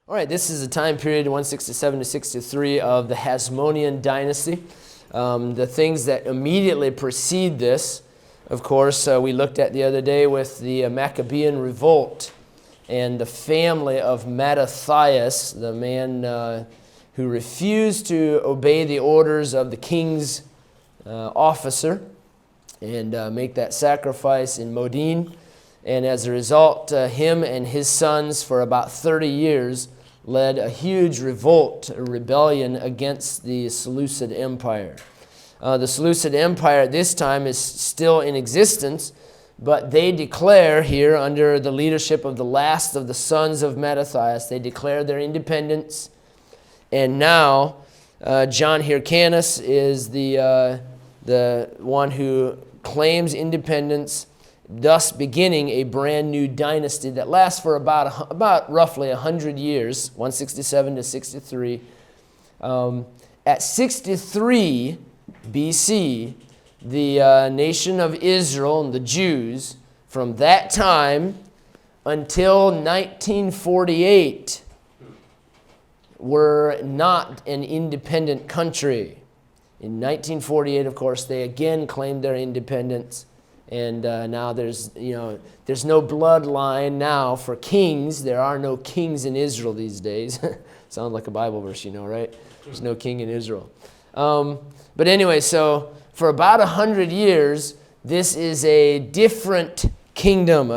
All right, this is the time period 167 to 63 of the Hasmonean Dynasty. The things that immediately precede this, of course, we looked at the other day with the Maccabean revolt and the family of Mattathias, the man who refused to obey the orders of the king's officer and make that sacrifice in Modin. And as a result, him and his sons for about 30 years led a huge revolt, a rebellion against the Seleucid Empire. The Seleucid Empire at this time is still in existence, but they declare here under the leadership of the last of the sons of Mattathias, they declare their independence. And now John Hyrcanus is the one who claims independence, thus beginning a brand new dynasty that lasts for about roughly 100 years, 167 to 63. At 63 BC, the nation of Israel and the Jews, from that time until 1948, were not an independent country. In 1948, of course, they again claimed their independence. And now there's no bloodline now for kings. There are no kings in Israel these days. Sounds like a Bible verse, right? There's no king in Israel. But anyway, so for about 100 years, this is a different kingdom,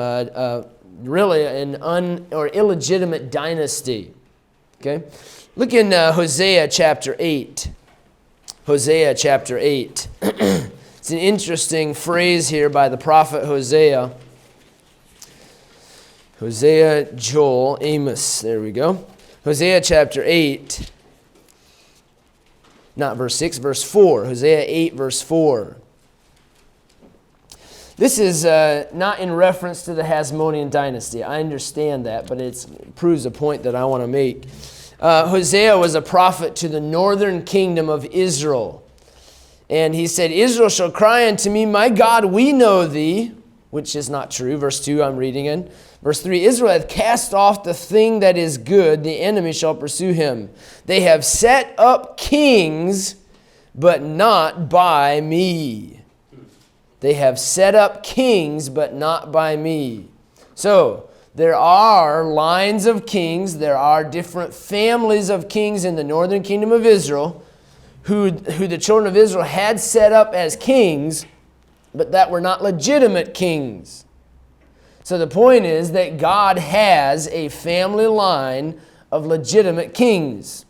really an illegitimate dynasty. Okay, look in Hosea chapter 8. Hosea chapter 8. It's an interesting phrase here by the prophet Hosea. Hosea, Joel, Amos. There we go. Hosea chapter 8. Not verse 6, verse 4. Hosea 8, verse 4. This is not in reference to the Hasmonean Dynasty. I understand that, but it proves a point that I want to make. Hosea was a prophet to the northern kingdom of Israel. And he said, Israel shall cry unto me, my God, we know thee, which is not true. Verse 2, I'm reading in. Verse 3, Israel hath cast off the thing that is good, the enemy shall pursue him. They have set up kings, but not by me. They have set up kings, but not by me. So, there are lines of kings, there are different families of kings in the northern kingdom of Israel, who the children of Israel had set up as kings, but that were not legitimate kings. So the point is that God has a family line of legitimate kings.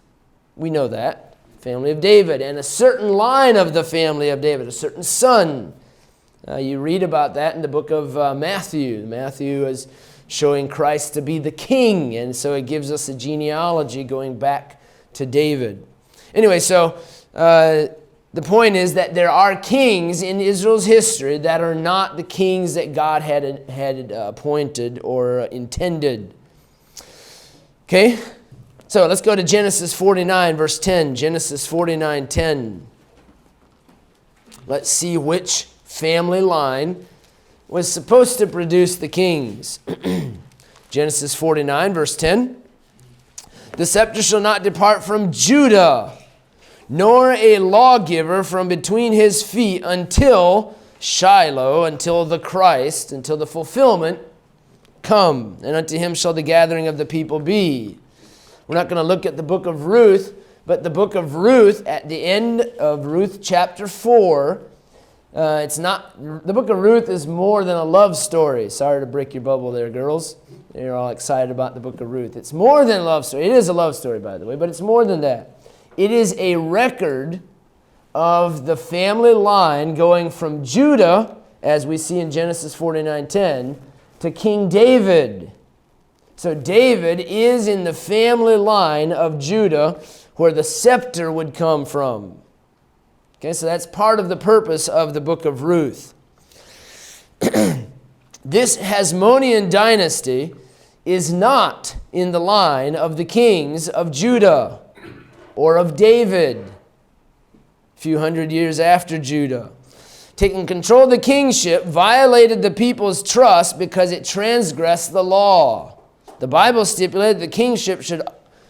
We know that. Family of David, and a certain line of the family of David, a certain son. You read about that in the book of Matthew. Matthew is showing Christ to be the king, and so it gives us a genealogy going back to David. Anyway, so the point is that there are kings in Israel's history that are not the kings that God had appointed or intended. Okay? So let's go to Genesis 49, verse 10. Genesis 49, 10. Let's see which family line was supposed to produce the kings. Genesis 49, verse 10. The scepter shall not depart from Judah, nor a lawgiver from between his feet until Shiloh, until the Christ, until the fulfillment come. And unto him shall the gathering of the people be. We're not going to look at the book of Ruth, but the book of Ruth, at the end of Ruth chapter 4, the book of Ruth is more than a love story. Sorry to break your bubble there, girls. You're all excited about the book of Ruth. It's more than a love story. It is a love story, by the way, but it's more than that. It is a record of the family line going from Judah, as we see in Genesis 49:10, to King David. So David is in the family line of Judah where the scepter would come from. Okay, so that's part of the purpose of the book of Ruth. This Hasmonean dynasty is not in the line of the kings of Judah or of David, a few hundred years after Judah. Taking control of the kingship violated the people's trust because it transgressed the law. The Bible stipulated the kingship should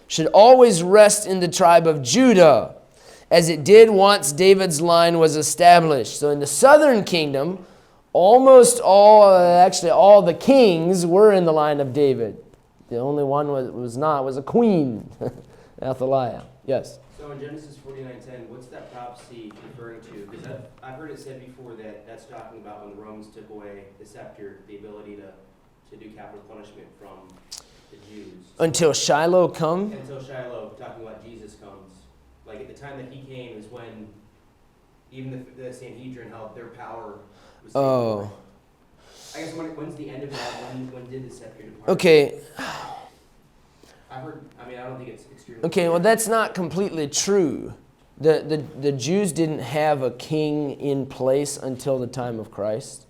should always rest in the tribe of Judah, as it did once David's line was established. So in the southern kingdom, almost all the kings were in the line of David. The only one was a queen, Athaliah. Yes? So in Genesis 49:10, what's that prophecy referring to? Because I've heard it said before that that's talking about when the Romans took away the scepter, the ability to do capital punishment from the Jews. Until Shiloh come? Until Shiloh, talking about Jesus comes. Like at the time that he came is when even the Sanhedrin held their power. Was taken away. I guess when's the end of that? When did the scepter depart? Okay. I don't think it's extremely Okay, well that's not completely true. The Jews didn't have a king in place until the time of Christ.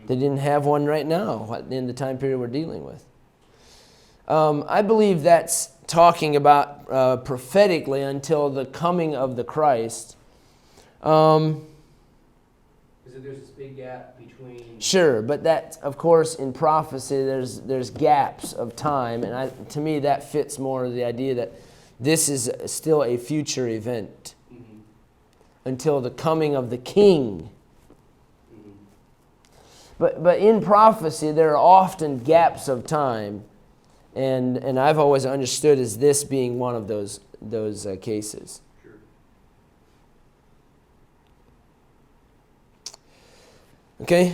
They didn't have one right now in the time period we're dealing with. I believe that's talking about prophetically until the coming of the Christ. Because there's this big gap between... Sure, but that, of course, in prophecy, there's gaps of time, and to me that fits more the idea that this is still a future event until the coming of the King. But in prophecy, there are often gaps of time, and I've always understood as this being one of those cases. Sure. Okay.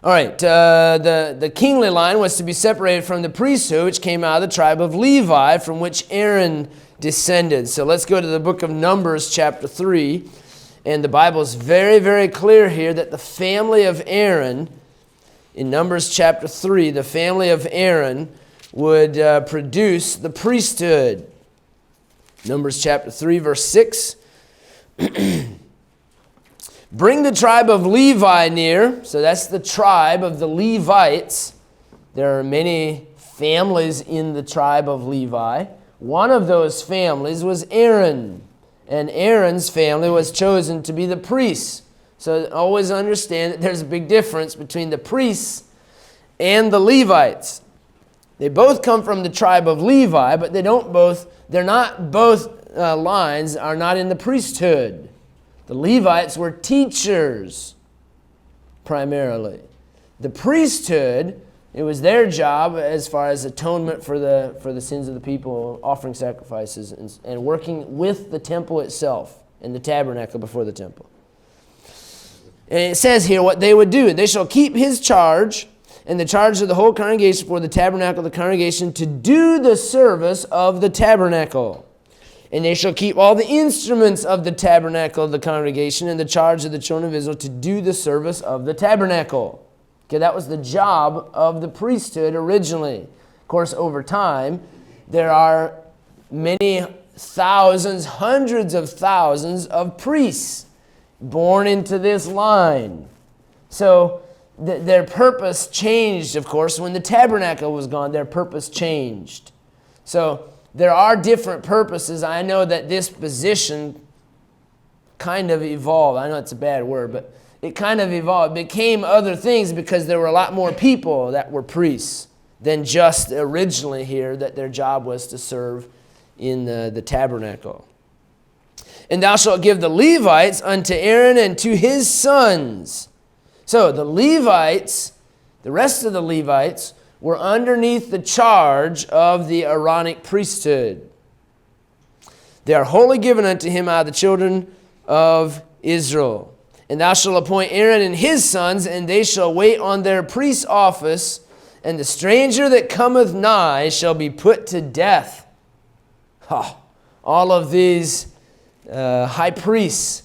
All right. The kingly line was to be separated from the priesthood, which came out of the tribe of Levi, from which Aaron descended. So let's go to the book of Numbers, chapter 3. And the Bible is very, very clear here that the family of Aaron, in Numbers chapter 3, the family of Aaron would produce the priesthood. Numbers chapter 3, verse 6. Bring the tribe of Levi near. So that's the tribe of the Levites. There are many families in the tribe of Levi. One of those families was Aaron. And Aaron's family was chosen to be the priests. So always understand that there's a big difference between the priests and the Levites. They both come from the tribe of Levi, but both lines are not in the priesthood. The Levites were teachers, primarily. The priesthood, it was their job as far as atonement for the sins of the people, offering sacrifices, and working with the temple itself and the tabernacle before the temple. And it says here what they would do. They shall keep his charge and the charge of the whole congregation for the tabernacle of the congregation to do the service of the tabernacle. And they shall keep all the instruments of the tabernacle of the congregation and the charge of the children of Israel to do the service of the tabernacle. Okay, that was the job of the priesthood originally. Of course, over time, there are many thousands, hundreds of thousands of priests born into this line. So their purpose changed, of course. When the tabernacle was gone, their purpose changed. So there are different purposes. I know that this position kind of evolved. I know it's a bad word, but it kind of evolved. It became other things because there were a lot more people that were priests than just originally here that their job was to serve in the tabernacle. And thou shalt give the Levites unto Aaron and to his sons. So the Levites, the rest of the Levites, were underneath the charge of the Aaronic priesthood. They are wholly given unto him out of the children of Israel. And thou shalt appoint Aaron and his sons, and they shall wait on their priest's office, and the stranger that cometh nigh shall be put to death. All of these high priests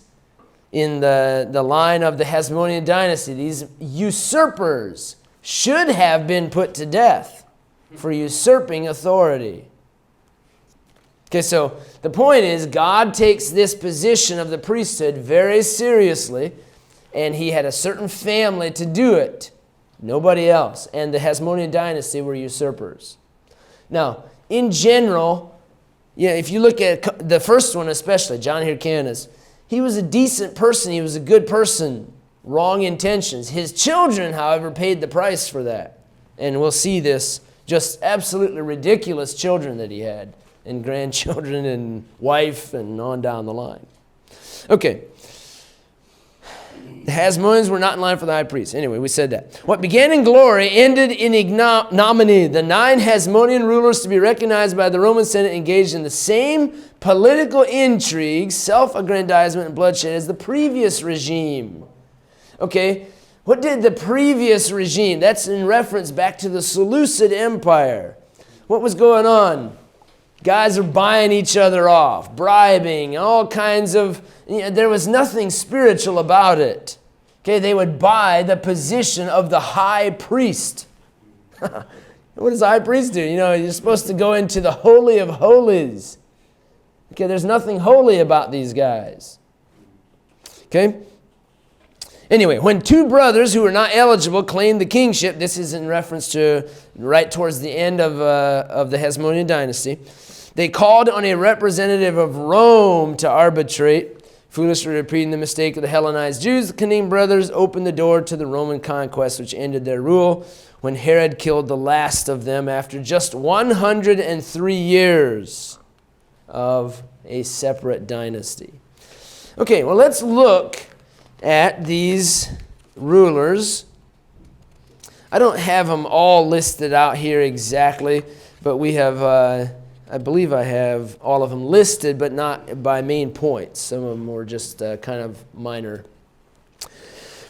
in the line of the Hasmonean Dynasty, these usurpers, should have been put to death for usurping authority. Okay, so the point is God takes this position of the priesthood very seriously, and he had a certain family to do it. Nobody else. And the Hasmonean Dynasty were usurpers. Now, in general, if you look at the first one especially, John Hyrcanus, he was a decent person. He was a good person. Wrong intentions. His children, however, paid the price for that. And we'll see this, just absolutely ridiculous children that he had, and grandchildren and wife and on down the line. Okay. The Hasmoneans were not in line for the high priest. Anyway, we said that. What began in glory ended in ignominy. The 9 Hasmonean rulers, to be recognized by the Roman Senate, engaged in the same political intrigues, self-aggrandizement, and bloodshed as the previous regime. Okay, what did the previous regime? That's in reference back to the Seleucid Empire. What was going on? Guys are buying each other off, bribing, all kinds of, there was nothing spiritual about it. Okay, they would buy the position of the high priest. What does the high priest do? You're supposed to go into the Holy of Holies. Okay, there's nothing holy about these guys. Okay? Anyway, when 2 brothers who were not eligible claimed the kingship, this is in reference to right towards the end of the Hasmonean Dynasty, they called on a representative of Rome to arbitrate, foolishly repeating the mistake of the Hellenized Jews. The Canaan brothers opened the door to the Roman conquest, which ended their rule when Herod killed the last of them after just 103 years of a separate dynasty. Okay, well, let's look at these rulers. I don't have them all listed out here exactly, but we have... I believe I have all of them listed, but not by main points. Some of them were just kind of minor.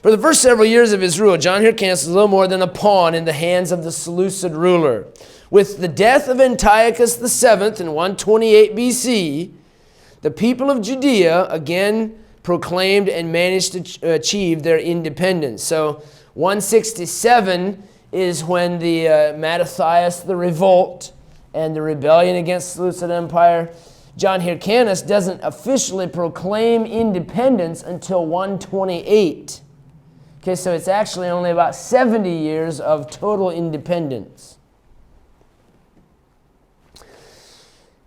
For the first several years of his rule, John Hyrcanus was little more than a pawn in the hands of the Seleucid ruler. With the death of Antiochus VII in 128 BC, the people of Judea again proclaimed and managed to achieve their independence. So 167 is when the Mattathias, the revolt, and the rebellion against the Seleucid Empire. John Hyrcanus doesn't officially proclaim independence until 128. Okay, so it's actually only about 70 years of total independence.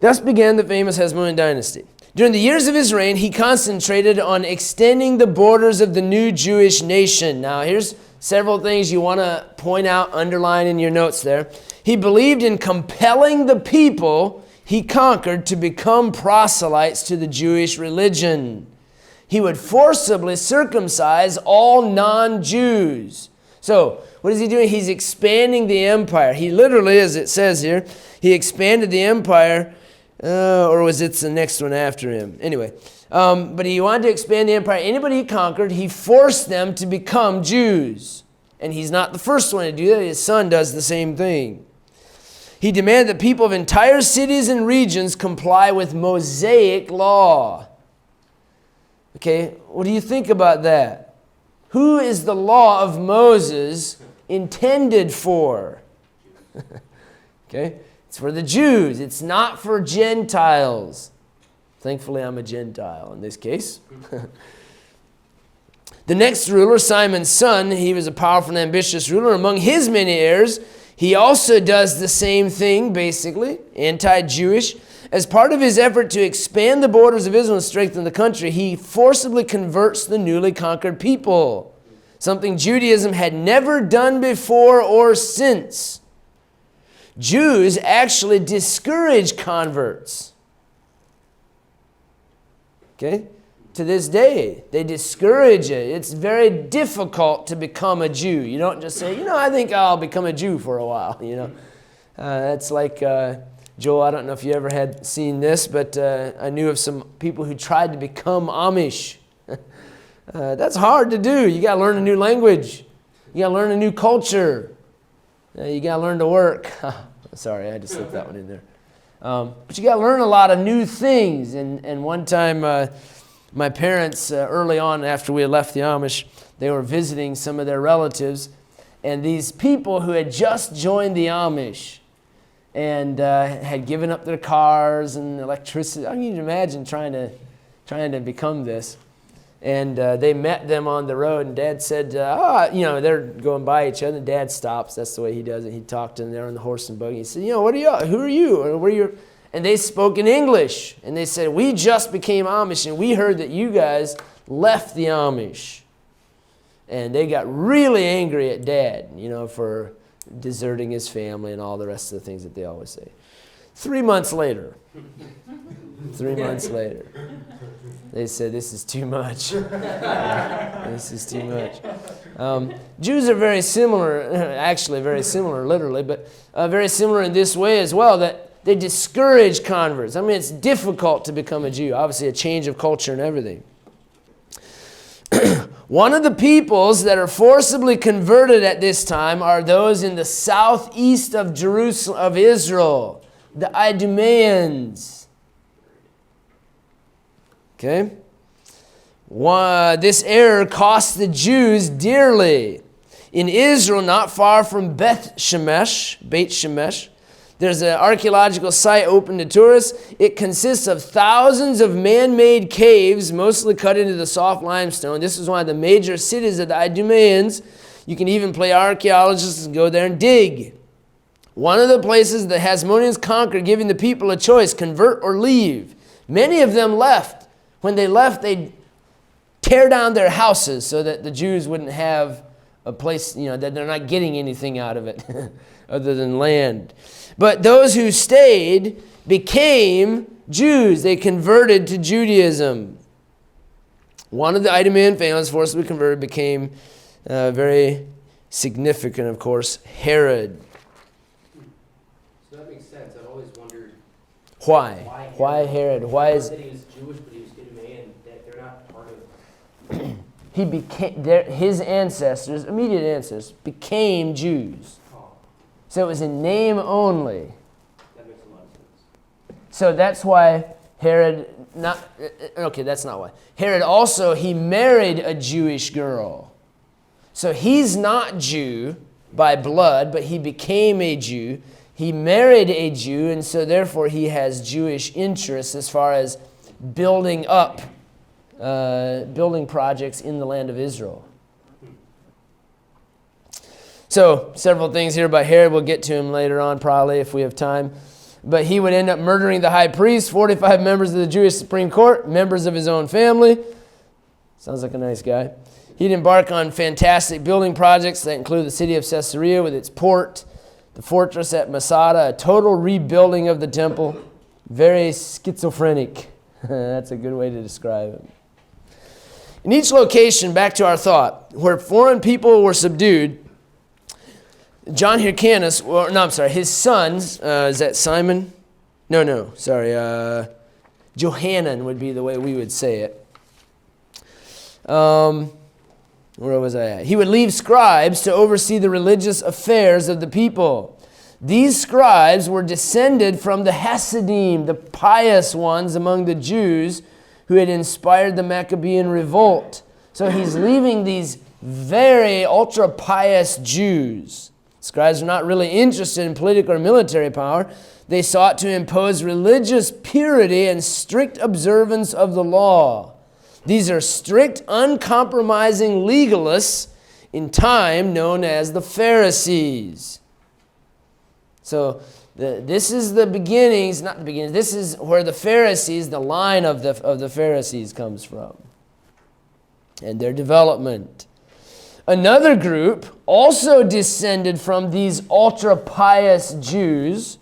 Thus began the famous Hasmonean Dynasty. During the years of his reign, he concentrated on extending the borders of the new Jewish nation. Now, here's several things you want to point out, underline in your notes there. He believed in compelling the people he conquered to become proselytes to the Jewish religion. He would forcibly circumcise all non-Jews. So, what is he doing? He's expanding the empire. He literally, as it says here, he expanded the empire, or was it the next one after him? Anyway, but he wanted to expand the empire. Anybody he conquered, he forced them to become Jews. And he's not the first one to do that. His son does the same thing. He demanded that people of entire cities and regions comply with Mosaic law. Okay, what do you think about that? Who is the law of Moses intended for? Okay, it's for the Jews. It's not for Gentiles. Thankfully, I'm a Gentile in this case. The next ruler, Simon's son, he was a powerful and ambitious ruler. Among his many heirs, he also does the same thing, basically, anti-Jewish. As part of his effort to expand the borders of Israel and strengthen the country, he forcibly converts the newly conquered people, something Judaism had never done before or since. Jews actually discourage converts. Okay? To this day, they discourage it. It's very difficult to become a Jew. You don't just say, I think I'll become a Jew for a while, That's like, Joel, I don't know if you ever had seen this, but I knew of some people who tried to become Amish. That's hard to do. You got to learn a new language. You got to learn a new culture. You got to learn to work. Sorry, I had to slip that one in there. But you got to learn a lot of new things. And one time, my parents, early on after we had left the Amish, they were visiting some of their relatives. And these people who had just joined the Amish and had given up their cars and electricity. I mean, you can imagine trying to become this. And they met them on the road, and Dad said, they're going by each other. And Dad stops. That's the way he does it. He talked to them there on the horse and buggy. He said, what are y'all? Who are you? Or where are you? And they spoke in English. And they said, we just became Amish, and we heard that you guys left the Amish. And they got really angry at Dad, for deserting his family and all the rest of the things that they always say. 3 months later, 3 months later, they said, this is too much. This is too much. Jews are very similar, actually very similar literally, but very similar in this way as well, that they discourage converts. I mean, it's difficult to become a Jew. Obviously, a change of culture and everything. One of the peoples that are forcibly converted at this time are those in the southeast of Jerusalem, of Israel, the Idumeans. Okay? This error cost the Jews dearly. In Israel, not far from Beit Shemesh, there's an archaeological site open to tourists. It consists of thousands of man-made caves, mostly cut into the soft limestone. This is one of the major cities of the Idumeans. You can even play archaeologists and go there and dig. One of the places the Hasmoneans conquered, giving the people a choice, convert or leave. Many of them left. When they left, they'd tear down their houses so that the Jews wouldn't have a place, that they're not getting anything out of it other than land. But those who stayed became Jews. They converted to Judaism. One of the Idumean families forcibly converted became very significant, of course, Herod. So that makes sense. I've always wondered why Herod? Why is that he was Jewish, but he was Idumean? That they're not part of. He became his ancestors, immediate ancestors, became Jews. So it was in name only. That makes a lot of sense. So that's why Herod, that's not why. Herod also, he married a Jewish girl. So he's not Jew by blood, but he became a Jew. He married a Jew, and so therefore he has Jewish interests as far as building projects in the land of Israel. So, several things here about Herod. We'll get to him later on probably if we have time. But he would end up murdering the high priest, 45 members of the Jewish Supreme Court, members of his own family. Sounds like a nice guy. He'd embark on fantastic building projects that include the city of Caesarea with its port, the fortress at Masada, a total rebuilding of the temple. Very schizophrenic. That's a good way to describe him. In each location, back to our thought, where foreign people were subdued, John Hyrcanus, his sons, is that Simon? Johanan would be the way we would say it. Where was I at? He would leave scribes to oversee the religious affairs of the people. These scribes were descended from the Hasidim, the pious ones among the Jews who had inspired the Maccabean revolt. So he's leaving these very ultra-pious Jews. Scribes were not really interested in political or military power. They sought to impose religious purity and strict observance of the law. These are strict, uncompromising legalists in time known as the Pharisees. So this is the beginnings, not the beginnings, this is where the Pharisees, the line of the Pharisees comes from and their development. Another group, also descended from these ultra-pious Jews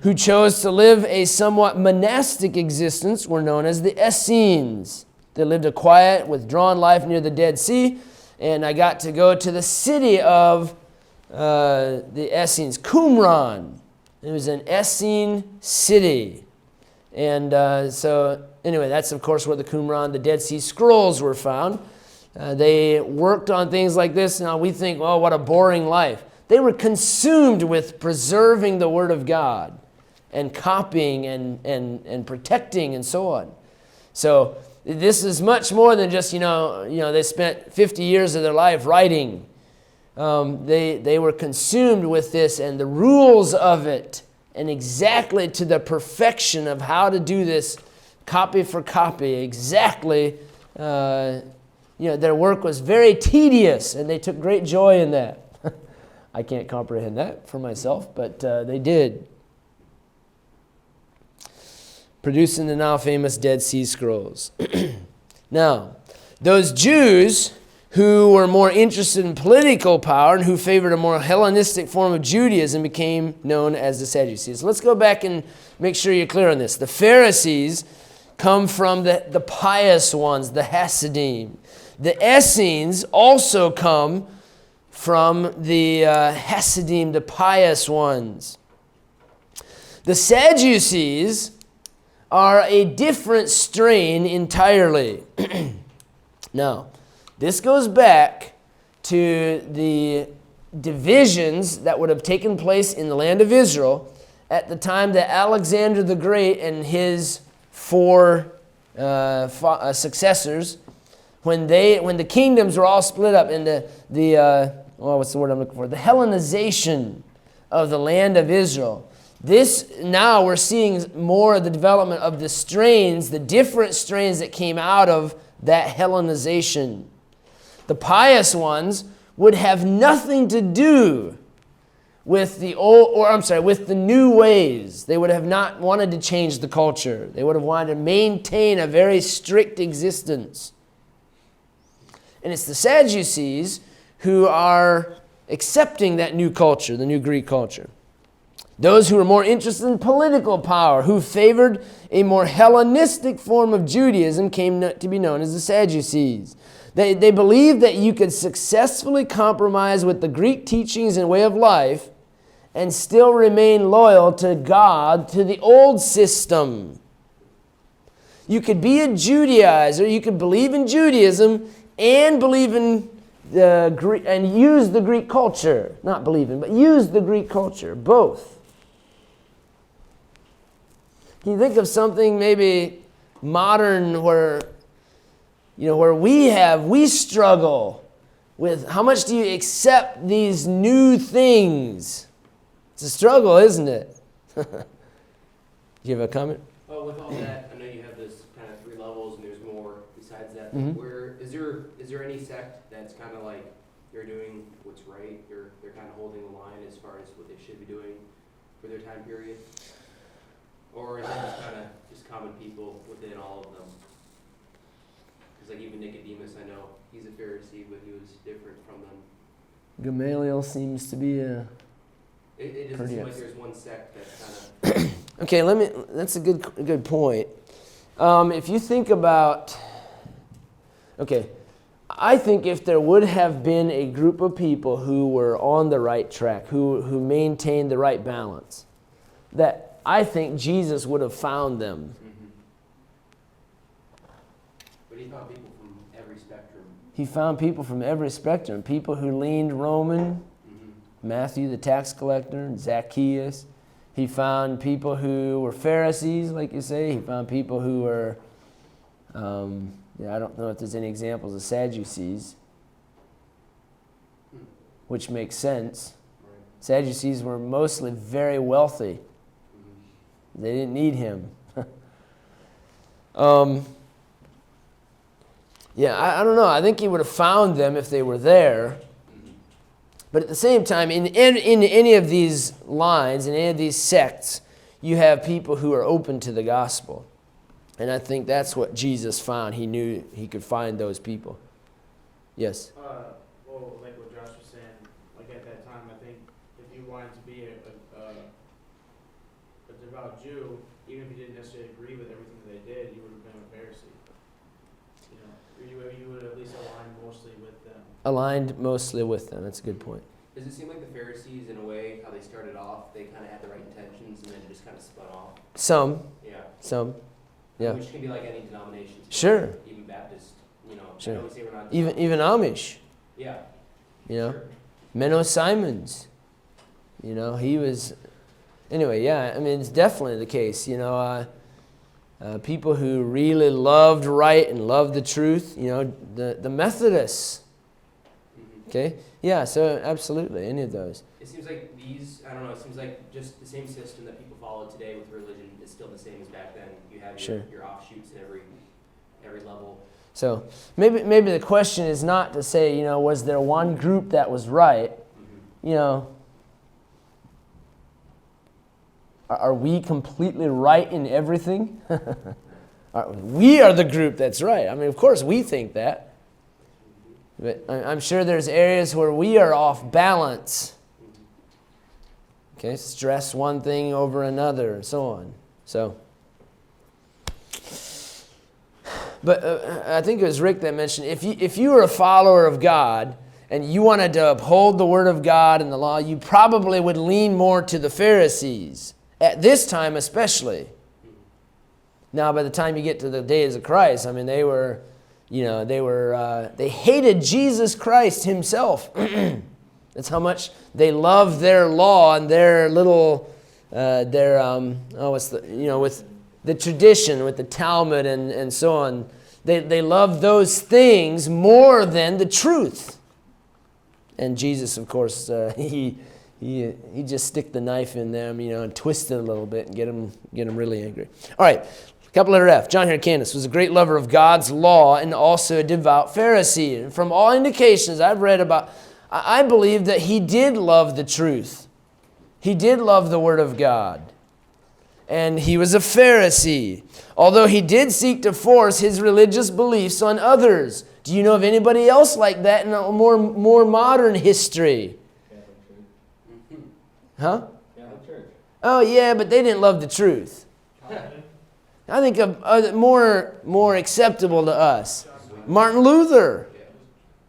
who chose to live a somewhat monastic existence, were known as the Essenes. They lived a quiet, withdrawn life near the Dead Sea, and I got to go to the city of the Essenes, Qumran. It was an Essene city. And so, anyway, that's of course where the Qumran, the Dead Sea Scrolls were found. They worked on things like this. Now we think, oh, what a boring life. They were consumed with preserving the Word of God and copying and protecting and so on. So this is much more than just, they spent 50 years of their life writing. They were consumed with this and the rules of it, and exactly to the perfection of how to do this, copy for copy, exactly. Their work was very tedious, and they took great joy in that. I can't comprehend that for myself, but they did. Producing the now famous Dead Sea Scrolls. Now, those Jews who were more interested in political power and who favored a more Hellenistic form of Judaism became known as the Sadducees. Let's go back and make sure you're clear on this. The Pharisees come from the pious ones, the Hasidim. The Essenes also come from the Hasidim, the pious ones. The Sadducees are a different strain entirely. Now, this goes back to the divisions that would have taken place in the land of Israel at the time that Alexander the Great and his four successors, when the kingdoms were all split up in what's the word I'm looking for? The Hellenization of the land of Israel. Now we're seeing more of the development of the strains, the different strains that came out of that Hellenization. The pious ones would have nothing to do with with the new ways. They would have not wanted to change the culture. They would have wanted to maintain a very strict existence. And it's the Sadducees who are accepting that new culture, the new Greek culture. Those who are more interested in political power, who favored a more Hellenistic form of Judaism, came to be known as the Sadducees. They believed that you could successfully compromise with the Greek teachings and way of life and still remain loyal to God, to the old system. You could be a Judaizer, you could believe in Judaism and believe in the Greek, and use the Greek culture. Not believe in, but use the Greek culture, both. Can you think of something maybe modern where we struggle with how much do you accept these new things? It's a struggle, isn't it? Do you have a comment? Well, with all that, I know you have this kind of 3 levels, and there's more besides that. Mm-hmm. Where is there any sect that's kind of like they're doing what's right? They're kind of holding the line as far as what they should be doing for their time period, or is it just kind of just common people within all of them? Like even Nicodemus, I know he's a Pharisee, but he was different from them. Gamaliel seems to be a... It doesn't seem like there's one sect that's kind of... Okay, that's a good point. If you think about... Okay, I think if there would have been a group of people who were on the right track, who maintained the right balance, that I think Jesus would have found them. But he found people from every spectrum. He found people from every spectrum. People who leaned Roman, Matthew the tax collector, Zacchaeus. He found people who were Pharisees, like you say. He found people who were, I don't know if there's any examples of Sadducees, which makes sense. Right. Sadducees were mostly very wealthy. They didn't need him. I don't know. I think he would have found them if they were there. But at the same time, in any of these lines, in any of these sects, you have people who are open to the gospel. And I think that's what Jesus found. He knew he could find those people. Yes? Well, like what Josh was saying, like at that time, I think if you wanted to be a devout Jew, even if you didn't necessarily agree with everything that they did, you would have been a Pharisee. You would at least align mostly with them. Aligned mostly with them. That's a good point. Does it seem like the Pharisees, in a way, how they started off, they kind of had the right intentions and then it just kind of spun off? Some. Yeah. Some. Yeah. Which can be like any denomination. Sure. Even Baptist, Sure. I know we say we're not Even Amish. Yeah. Sure. Menno Simons. He was... Anyway, yeah, I mean, it's definitely the case. People who really loved right and loved the truth, the Methodists. Okay? Yeah, so absolutely, any of those. It seems like it seems like just the same system that people follow today with religion is still the same as back then. You have your offshoots in every level. So maybe the question is not to say, was there one group that was right? Are we completely right in everything? We are the group that's right. I mean, of course we think that. But I'm sure there's areas where we are off balance. Okay, stress one thing over another and so on. So, but I think it was Rick that mentioned, if you were a follower of God and you wanted to uphold the Word of God and the law, you probably would lean more to the Pharisees, at this time especially. Now, by the time you get to the days of Christ, I mean, they hated Jesus Christ himself. That's how much they loved their law and their little, with the tradition, with the Talmud and so on. They loved those things more than the truth. And Jesus, of course, he just stick the knife in them, and twist it a little bit and get them really angry. All right, capital letter F. John Hyrcanus was a great lover of God's law and also a devout Pharisee. And from all indications I've read about, I believe that he did love the truth. He did love the Word of God. And he was a Pharisee, although he did seek to force his religious beliefs on others. Do you know of anybody else like that in a more modern history? Huh? Oh, yeah, but they didn't love the truth. I think more acceptable to us. Martin Luther.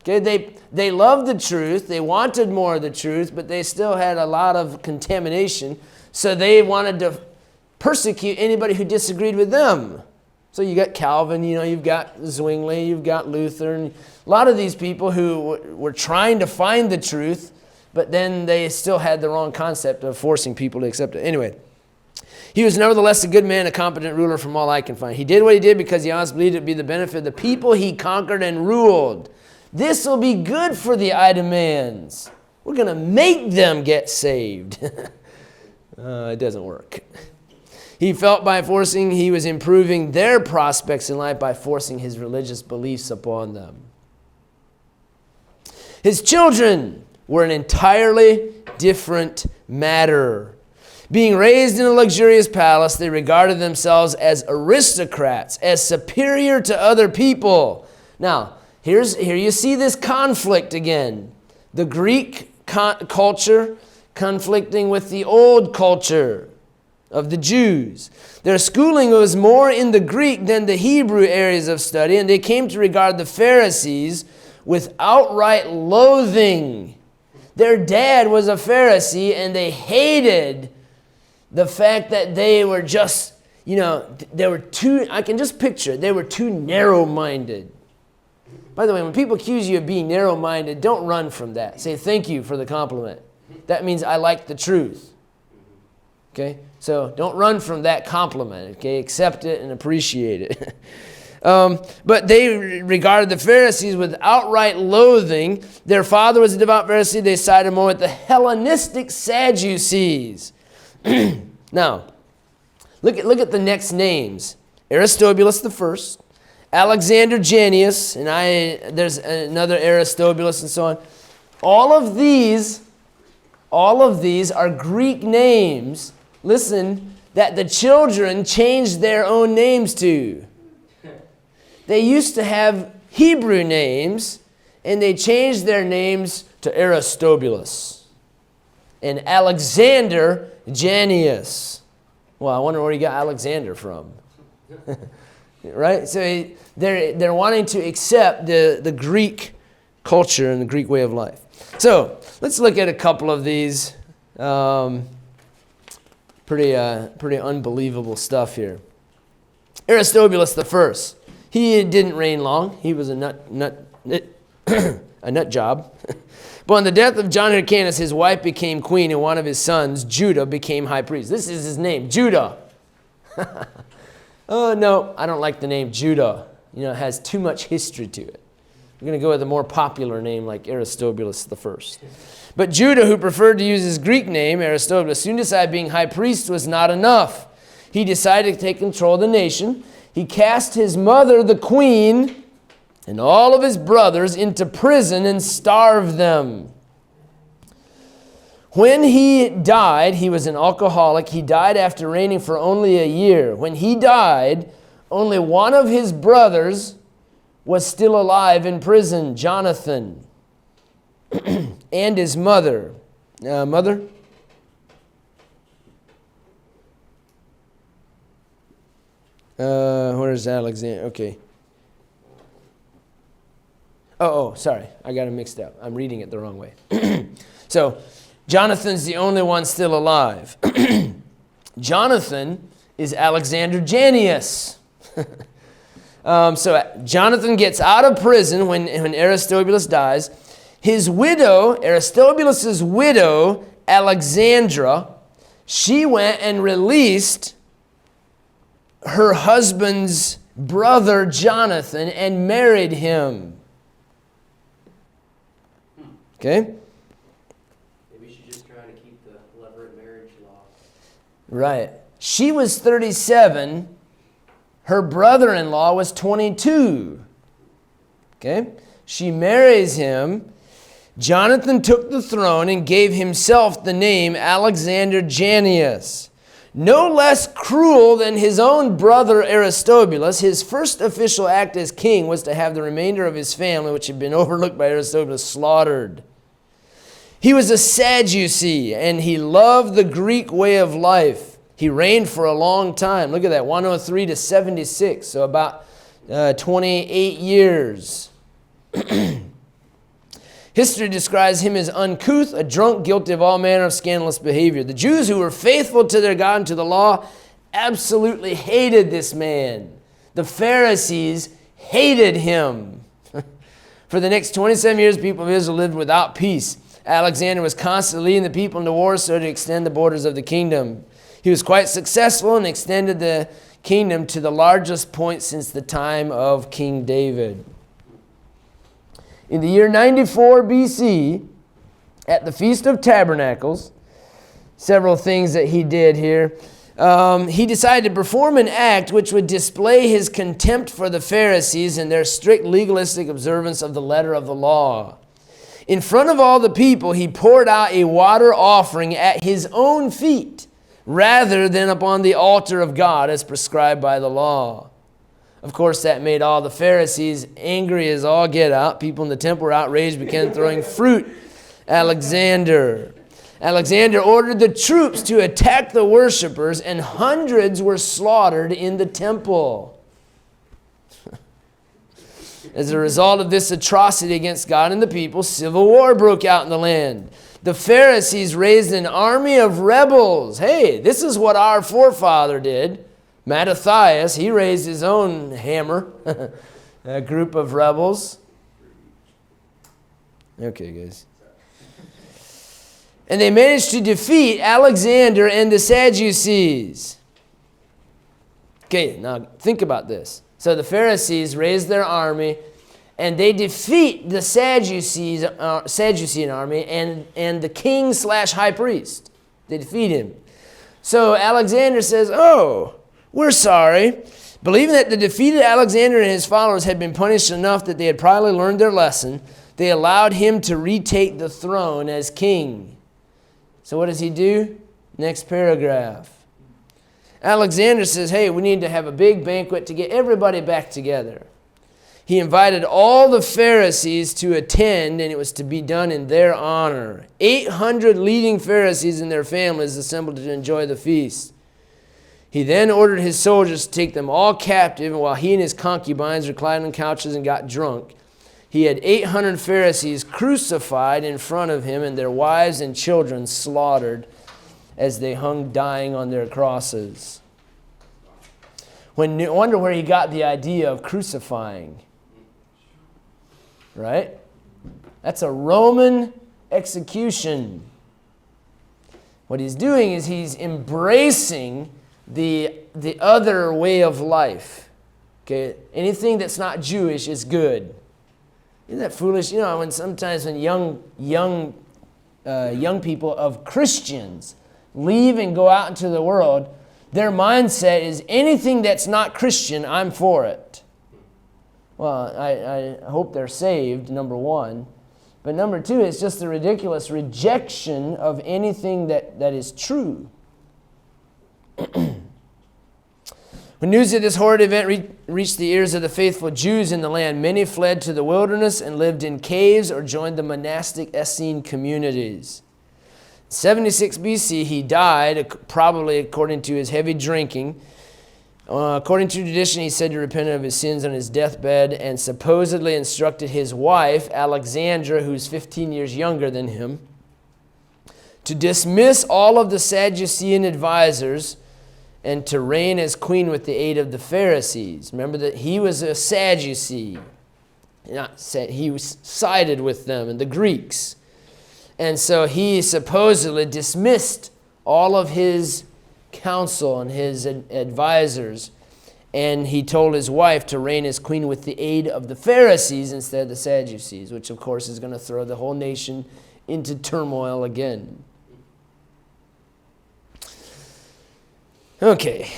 Okay, they loved the truth. They wanted more of the truth, but they still had a lot of contamination. So they wanted to persecute anybody who disagreed with them. So you got Calvin, you've got Zwingli, you've got Luther, and a lot of these people who were trying to find the truth, but then they still had the wrong concept of forcing people to accept it. Anyway, he was nevertheless a good man, a competent ruler from all I can find. He did what he did because he honestly believed it would be the benefit of the people he conquered and ruled. This will be good for the Idumeans. We're going to make them get saved. It doesn't work. He felt by forcing, he was improving their prospects in life by forcing his religious beliefs upon them. His children were an entirely different matter. Being raised in a luxurious palace, they regarded themselves as aristocrats, as superior to other people. Now, here you see this conflict again. The Greek culture conflicting with the old culture of the Jews. Their schooling was more in the Greek than the Hebrew areas of study, and they came to regard the Pharisees with outright loathing. Their dad was a Pharisee, and they hated the fact that they were just, I can just picture, they were too narrow-minded. By the way, when people accuse you of being narrow-minded, don't run from that. Say thank you for the compliment. That means I like the truth. Okay? So don't run from that compliment. Okay? Accept it and appreciate it. But they regarded the Pharisees with outright loathing. Their father was a devout Pharisee. They sided more with the Hellenistic Sadducees. Now, look at the next names. Aristobulus the first, Alexander Jannaeus, and there's another Aristobulus and so on. All of these are Greek names, listen, that the children changed their own names to. They used to have Hebrew names, and they changed their names to Aristobulus and Alexander Jannaeus. Well, I wonder where he got Alexander from. Right? So they're wanting to accept the Greek culture and the Greek way of life. So let's look at a couple of these pretty unbelievable stuff here. Aristobulus the first. He didn't reign long. He was a nut job. But on the death of John Hyrcanus, his wife became queen, and one of his sons, Judah, became high priest. This is his name, Judah. Oh, no, I don't like the name Judah. It has too much history to it. I'm going to go with a more popular name like Aristobulus the first. But Judah, who preferred to use his Greek name, Aristobulus, soon decided being high priest was not enough. He decided to take control of the nation. He cast his mother, the queen, and all of his brothers into prison and starved them. When he died, he was an alcoholic. He died after reigning for only a year. When he died, only one of his brothers, was still alive in prison, Jonathan, and his mother. Mother? Where's Alexander? Okay. Oh, sorry. I got it mixed up. I'm reading it the wrong way. So, Jonathan's the only one still alive. Jonathan is Alexander Jannaeus. So Jonathan gets out of prison when Aristobulus dies. His widow, Aristobulus' widow, Alexandra, she went and released her husband's brother Jonathan and married him. Okay? Maybe she's just trying to keep the levirate marriage law. Right. She was 37. Her brother-in-law was 22. Okay? She marries him. Jonathan took the throne and gave himself the name Alexander Jannaeus. No less cruel than his own brother Aristobulus, his first official act as king was to have the remainder of his family, which had been overlooked by Aristobulus, slaughtered. He was a Sadducee, and he loved the Greek way of life. He reigned for a long time. Look at that, 103 to 76, so about 28 years. History describes him as uncouth, a drunk, guilty of all manner of scandalous behavior. The Jews who were faithful to their God and to the law absolutely hated this man. The Pharisees hated him. For the next 27 years, the people of Israel lived without peace. Alexander was constantly leading the people into war so to extend the borders of the kingdom. He was quite successful and extended the kingdom to the largest point since the time of King David. In the year 94 BC, at the Feast of Tabernacles, several things that he did here. He decided to perform an act which would display his contempt for the Pharisees and their strict legalistic observance of the letter of the law. In front of all the people, he poured out a water offering at his own feet, rather than upon the altar of God as prescribed by the law. Of course, that made all the Pharisees angry as all get out. People in the temple were outraged, began throwing fruit. Alexander ordered the troops to attack the worshipers, and hundreds were slaughtered in the temple. As a result of this atrocity against God and the people, civil war broke out in the land. The Pharisees raised an army of rebels. Hey, this is what our forefather did. Mattathias, he raised his own hammer, a group of rebels. Okay, guys. And they managed to defeat Alexander and the Sadducees. Okay, now think about this. So the Pharisees raised their army, and they defeat the Sadducean army and the king / high priest. They defeat him. So Alexander says, oh, we're sorry. Believing that the defeated Alexander and his followers had been punished enough that they had probably learned their lesson, they allowed him to retake the throne as king. So what does he do? Next paragraph. Alexander says, hey, we need to have a big banquet to get everybody back together. He invited all the Pharisees to attend, and it was to be done in their honor. 800 leading Pharisees and their families assembled to enjoy the feast. He then ordered his soldiers to take them all captive, and while he and his concubines reclined on couches and got drunk, he had 800 Pharisees crucified in front of him and their wives and children slaughtered as they hung dying on their crosses. Wonder where he got the idea of crucifying. Right? That's a Roman execution. What he's doing is he's embracing the other way of life. Okay? Anything that's not Jewish is good. Isn't that foolish? You know, when sometimes when young people of Christians leave and go out into the world, their mindset is anything that's not Christian, I'm for it. Well, I hope they're saved, number one. But number two, it's just the ridiculous rejection of anything that is true. When news of this horrid event reached the ears of the faithful Jews in the land, many fled to the wilderness and lived in caves or joined the monastic Essene communities. 76 BC, he died, probably according to his heavy drinking. According to tradition, he said he repented of his sins on his deathbed and supposedly instructed his wife, Alexandra, who's 15 years younger than him, to dismiss all of the Sadducean advisors and to reign as queen with the aid of the Pharisees. Remember that he was a Sadducee. He was sided with them and the Greeks. And so he supposedly dismissed all of his counsel and his advisors, and he told his wife to reign as queen with the aid of the Pharisees instead of the Sadducees, which of course is going to throw the whole nation into turmoil again. Okay.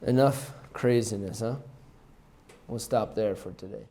Enough craziness, huh? We'll stop there for today.